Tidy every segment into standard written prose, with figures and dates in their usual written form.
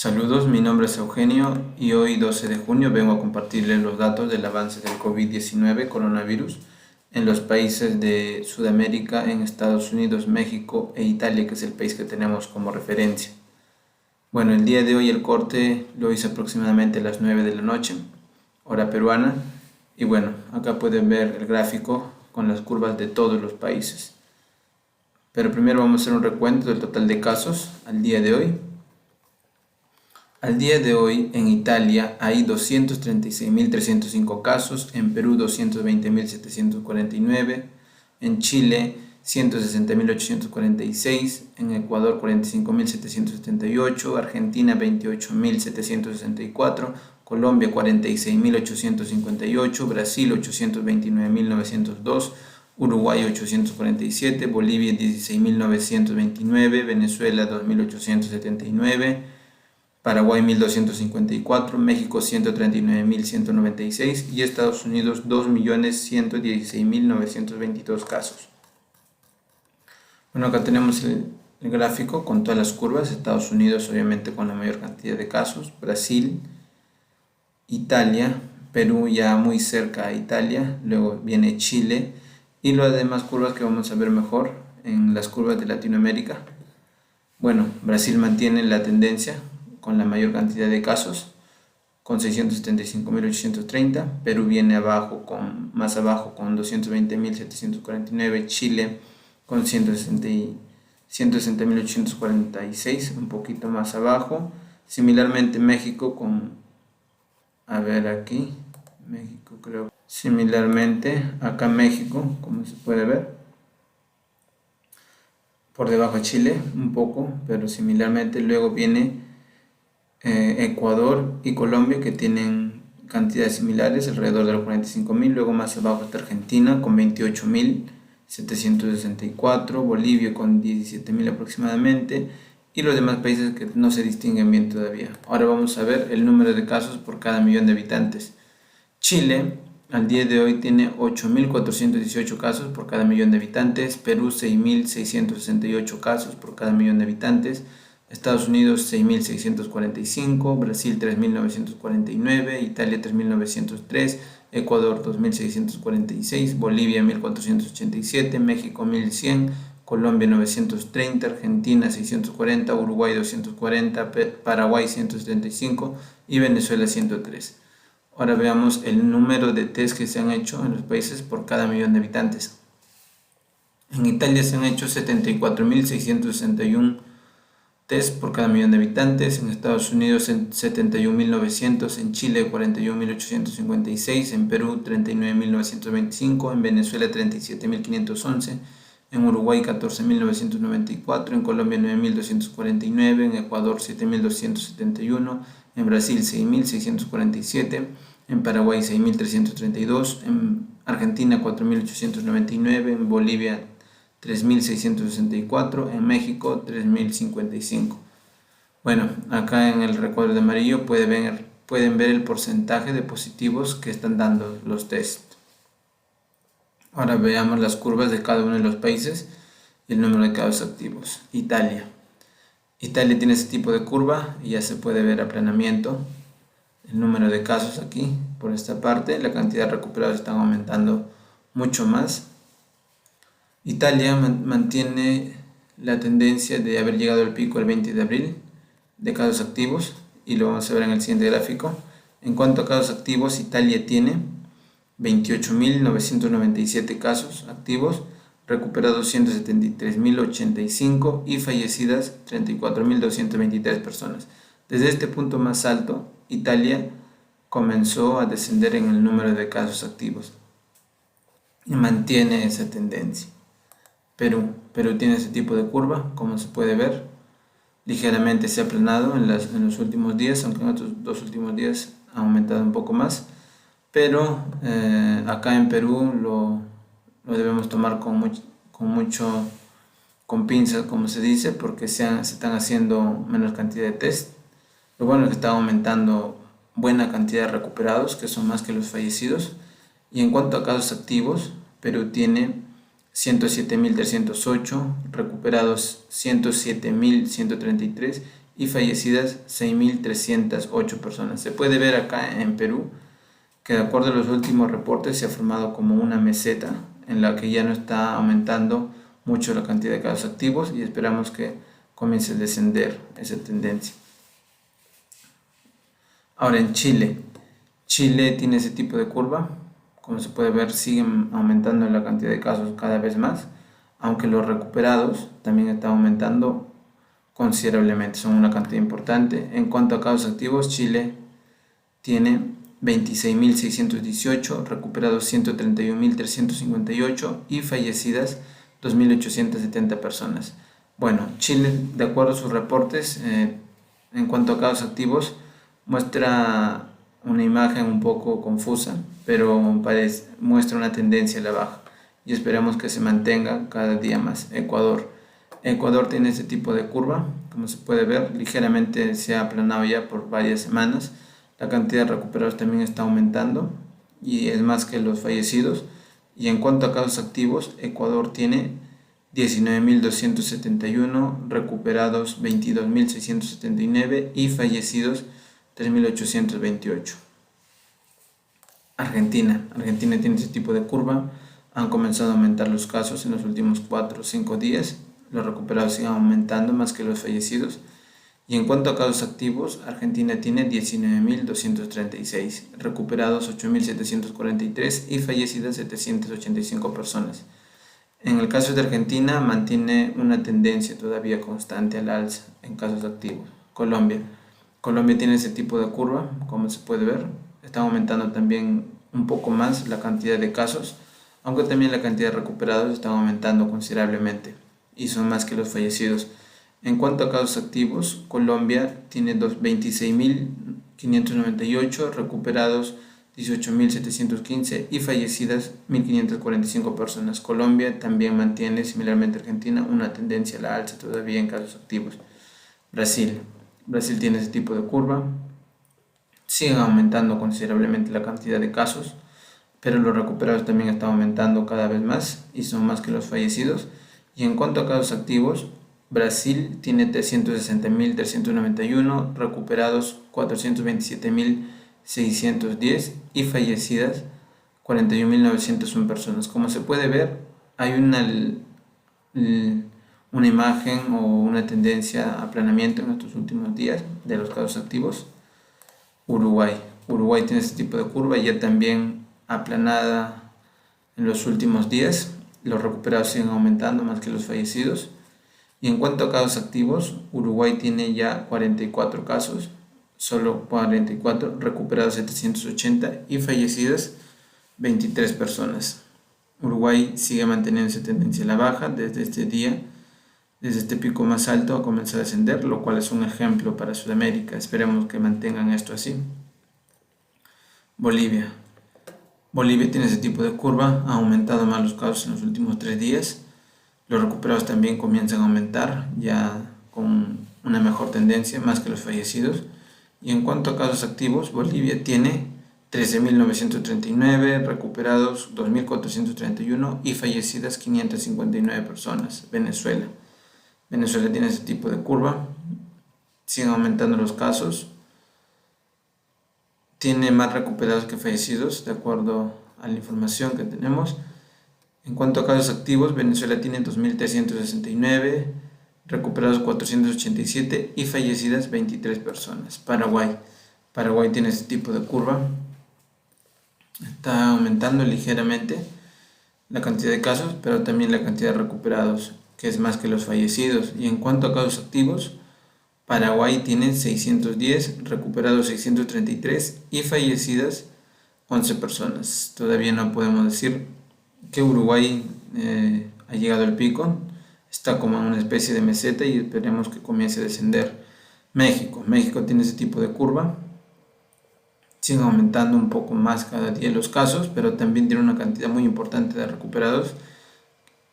Saludos, mi nombre es Eugenio y hoy 12 de junio vengo a compartirles los datos del avance del COVID-19 coronavirus en los países de Sudamérica, en Estados Unidos, México e Italia, que es el país que tenemos como referencia. Bueno, el día de hoy el corte lo hice aproximadamente a las 9 de la noche, hora peruana, y bueno, acá pueden ver el gráfico con las curvas de todos los países. Pero primero vamos a hacer un recuento del total de casos al día de hoy. Al día de hoy, en Italia hay 236.305 casos, en Perú 220.749, en Chile 160.846, en Ecuador 45.778, Argentina 28.764, Colombia 46.858, Brasil 829.902, Uruguay 847, Bolivia 16.929, Venezuela 2.879, Paraguay 1254, México 139.196 y Estados Unidos 2.116.922 casos. Bueno, acá tenemos el gráfico con todas las curvas. Estados Unidos obviamente con la mayor cantidad de casos, Brasil, Italia, Perú ya muy cerca a Italia, luego viene Chile y las demás curvas que vamos a ver mejor en las curvas de Latinoamérica. Bueno, Brasil mantiene la tendencia con la mayor cantidad de casos, con 675.830, Perú viene más abajo con 220.749, Chile con 160.846, un poquito más abajo, similarmente México con, a ver aquí, México creo, similarmente acá México, como se puede ver, por debajo de Chile un poco, pero similarmente luego viene Ecuador y Colombia, que tienen cantidades similares, alrededor de los 45.000. Luego más abajo está Argentina con 28.764, Bolivia con 17.000 aproximadamente, y los demás países que no se distinguen bien todavía. Ahora vamos a ver el número de casos por cada millón de habitantes. Chile al día de hoy tiene 8.418 casos por cada millón de habitantes, Perú 6.668 casos por cada millón de habitantes, Estados Unidos 6.645, Brasil 3.949, Italia 3.903, Ecuador 2.646, Bolivia 1.487, México 1.100, Colombia 930, Argentina 640, Uruguay 240, Paraguay 175 y Venezuela 103. Ahora veamos el número de test que se han hecho en los países por cada millón de habitantes. En Italia se han hecho 74.661 test por cada millón de habitantes, en Estados Unidos 71.900, en Chile 41.856, en Perú 39.925, en Venezuela 37.511, en Uruguay 14.994, en Colombia 9.249, en Ecuador 7.271, en Brasil 6.647, en Paraguay 6.332, en Argentina 4.899, en Bolivia 3.664, en México 3.055. Bueno, acá en el recuadro de amarillo pueden ver el porcentaje de positivos que están dando los test. Ahora veamos las curvas de cada uno de los países y el número de casos activos. Italia tiene ese tipo de curva y ya se puede ver aplanamiento. El número de casos aquí por esta parte, la cantidad de recuperados están aumentando mucho más. Italia mantiene la tendencia de haber llegado al pico el 20 de abril de casos activos y lo vamos a ver en el siguiente gráfico. En cuanto a casos activos, Italia tiene 28.997 casos activos, recuperados 173.085 y fallecidas 34.223 personas. Desde este punto más alto, Italia comenzó a descender en el número de casos activos y mantiene esa tendencia. Perú tiene ese tipo de curva, como se puede ver, ligeramente se ha aplanado en los últimos días, aunque en otros dos últimos días ha aumentado un poco más, pero acá en Perú lo debemos tomar con pinzas, como se dice, porque se están haciendo menos cantidad de test. Lo bueno es que está aumentando buena cantidad de recuperados, que son más que los fallecidos, y en cuanto a casos activos, Perú tiene 107.308, recuperados 107.133 y fallecidas 6.308 personas. Se puede ver acá en Perú que de acuerdo a los últimos reportes se ha formado como una meseta en la que ya no está aumentando mucho la cantidad de casos activos y esperamos que comience a descender esa tendencia. Ahora en Chile tiene ese tipo de curva. Como se puede ver, siguen aumentando la cantidad de casos cada vez más, aunque los recuperados también están aumentando considerablemente, son una cantidad importante. En cuanto a casos activos, Chile tiene 26.618, recuperados 131.358 y fallecidas 2.870 personas. Bueno, Chile, de acuerdo a sus reportes, en cuanto a casos activos, muestra una imagen un poco confusa, pero muestra una tendencia a la baja y esperamos que se mantenga cada día más. Ecuador tiene este tipo de curva, como se puede ver, ligeramente se ha aplanado ya por varias semanas. La cantidad de recuperados también está aumentando y es más que los fallecidos. Y en cuanto a casos activos, Ecuador tiene 19.271, recuperados 22.679 y fallecidos 3.828. Argentina tiene este tipo de curva. Han comenzado a aumentar los casos en los últimos 4 o 5 días. Los recuperados siguen aumentando más que los fallecidos. Y en cuanto a casos activos, Argentina tiene 19.236, recuperados 8.743 y fallecidas 785 personas. En el caso de Argentina mantiene una tendencia todavía constante al alza en casos activos. Colombia tiene ese tipo de curva, como se puede ver. Está aumentando también un poco más la cantidad de casos, aunque también la cantidad de recuperados está aumentando considerablemente y son más que los fallecidos. En cuanto a casos activos, Colombia tiene 26.598, recuperados 18.715 y fallecidas 1.545 personas. Colombia también mantiene, similarmente a Argentina, una tendencia a la alza todavía en casos activos. Brasil tiene ese tipo de curva. Sigue aumentando considerablemente la cantidad de casos, pero los recuperados también están aumentando cada vez más y son más que los fallecidos. Y en cuanto a casos activos, Brasil tiene 360.391, recuperados 427.610 y fallecidas 41.901 personas. Como se puede ver, hay una imagen o una tendencia a aplanamiento en estos últimos días de los casos activos. Uruguay tiene este tipo de curva ya también aplanada en los últimos días. Los recuperados siguen aumentando más que los fallecidos. Y en cuanto a casos activos, Uruguay tiene ya 44 casos, solo 44, recuperados 780 y fallecidas 23 personas. Uruguay sigue manteniendo esa tendencia a la baja desde este pico más alto ha comenzado a descender, lo cual es un ejemplo para Sudamérica. Esperemos que mantengan esto así. Bolivia tiene ese tipo de curva, ha aumentado más los casos en los últimos 3 días. Los recuperados también comienzan a aumentar, ya con una mejor tendencia, más que los fallecidos. Y en cuanto a casos activos, Bolivia tiene 13.939, recuperados 2.431 y fallecidas 559 personas. Venezuela tiene ese tipo de curva, siguen aumentando los casos, tiene más recuperados que fallecidos, de acuerdo a la información que tenemos. En cuanto a casos activos, Venezuela tiene 2.369, recuperados 487 y fallecidas 23 personas. Paraguay tiene ese tipo de curva, está aumentando ligeramente la cantidad de casos, pero también la cantidad de recuperados, que es más que los fallecidos. Y en cuanto a casos activos, Paraguay tiene 610, recuperados 633 y fallecidas 11 personas. Todavía no podemos decir que Uruguay ha llegado al pico, está como en una especie de meseta y esperemos que comience a descender. México tiene ese tipo de curva, sigue aumentando un poco más cada día los casos, pero también tiene una cantidad muy importante de recuperados,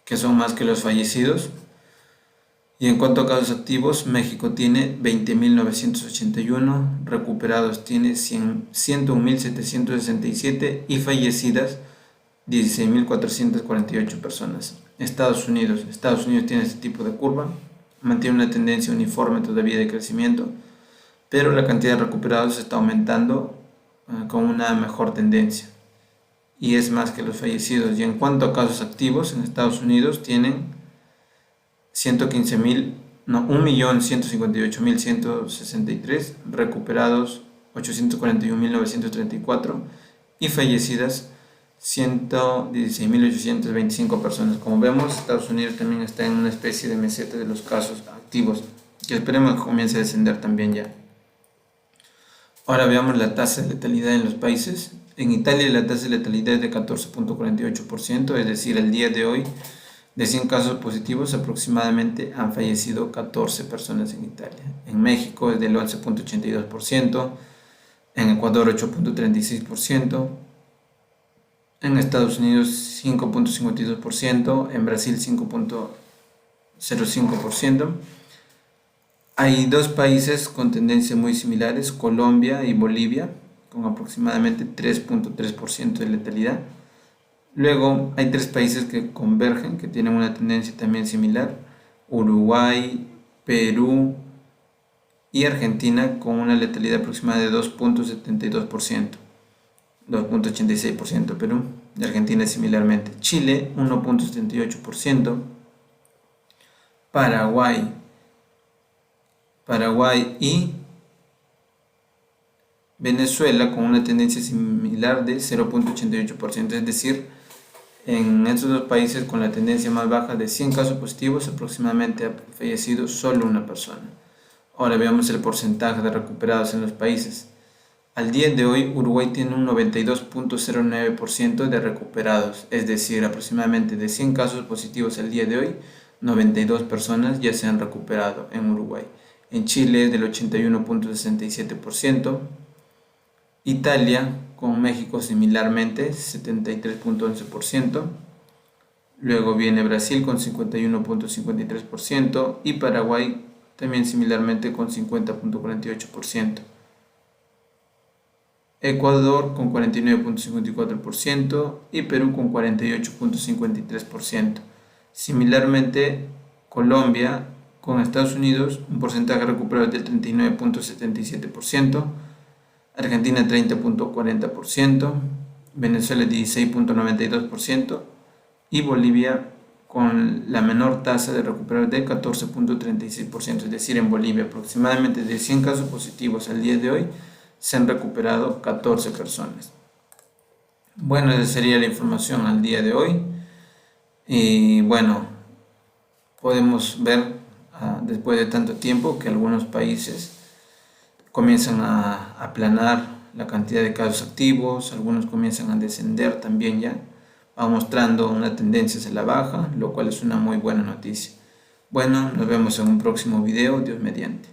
que son más que los fallecidos. Y en cuanto a casos activos, México tiene 20.981, recuperados tiene 101.767 y fallecidas 16.448 personas. Estados Unidos tiene este tipo de curva, mantiene una tendencia uniforme todavía de crecimiento, pero la cantidad de recuperados está aumentando con una mejor tendencia y es más que los fallecidos. Y en cuanto a casos activos, en Estados Unidos tienen 1.158.163, recuperados 841.934 y fallecidas 116.825 personas. Como vemos, Estados Unidos también está en una especie de meseta de los casos activos, que esperemos que comience a descender también ya. Ahora veamos la tasa de letalidad en los países. En Italia la tasa de letalidad es de 14.48%, es decir, el día de hoy, de 100 casos positivos, aproximadamente han fallecido 14 personas en Italia. En México es del 11.82%, en Ecuador 8.36%, en Estados Unidos 5.52%, en Brasil 5.05%. Hay dos países con tendencias muy similares, Colombia y Bolivia, con aproximadamente 3.3% de letalidad. Luego hay tres países que convergen, que tienen una tendencia también similar, Uruguay, Perú y Argentina, con una letalidad aproximada de 2.72%, 2.86% Perú y Argentina similarmente. Chile 1.78%, Paraguay y Venezuela con una tendencia similar de 0.88%, es decir, en estos dos países con la tendencia más baja de 100 casos positivos, aproximadamente ha fallecido solo una persona. Ahora veamos el porcentaje de recuperados en los países. Al día de hoy, Uruguay tiene un 92.09% de recuperados, es decir, aproximadamente de 100 casos positivos al día de hoy, 92 personas ya se han recuperado en Uruguay. En Chile es del 81.67%. Italia con México similarmente 73.11%, luego viene Brasil con 51.53% y Paraguay también similarmente con 50.48%, Ecuador con 49.54% y Perú con 48.53%. Similarmente Colombia con Estados Unidos un porcentaje recuperado del 39.77%, Argentina 30.40%, Venezuela 16.92% y Bolivia con la menor tasa de recuperación de 14.36%, es decir, en Bolivia aproximadamente de 100 casos positivos al día de hoy se han recuperado 14 personas. Bueno, esa sería la información al día de hoy y bueno, podemos ver después de tanto tiempo que algunos países comienzan a aplanar la cantidad de casos activos, algunos comienzan a descender también ya, va mostrando una tendencia hacia la baja, lo cual es una muy buena noticia. Bueno, nos vemos en un próximo video, Dios mediante.